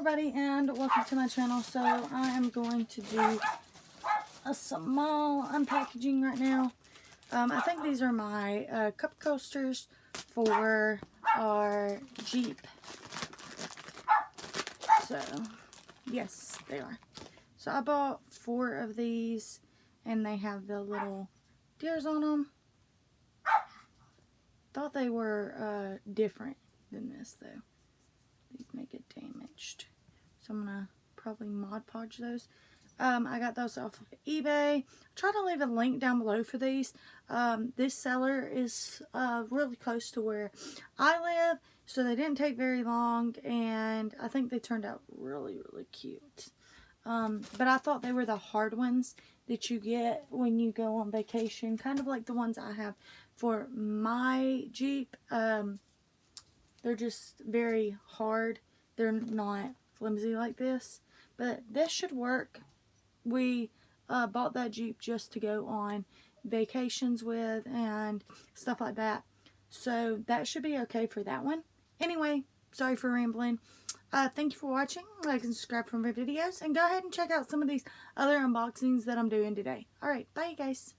everybody, and welcome to my channel. So I am going to do a small unpackaging right now. I think these are my cup coasters for our Jeep. So yes, they are. So I bought 4 of these, and they have the little deers on them. Thought they were different than this though. These may get damaged, so I'm gonna probably Mod Podge those. I got those off of eBay. I'll try to leave a link down below for these. This seller is really close to where I live, so they didn't take very long, and I think they turned out really cute. But I thought they were the hard ones that you get when you go on vacation, kind of like the ones I have for my Jeep. They're just very hard. They're not flimsy like this, but this should work. We bought that Jeep just to go on vacations with and stuff like that, so that should be okay for that one. Anyway, sorry for rambling. Thank you for watching. Like and subscribe for more videos, and go ahead and check out some of these other unboxings that I'm doing today. Alright, bye you guys.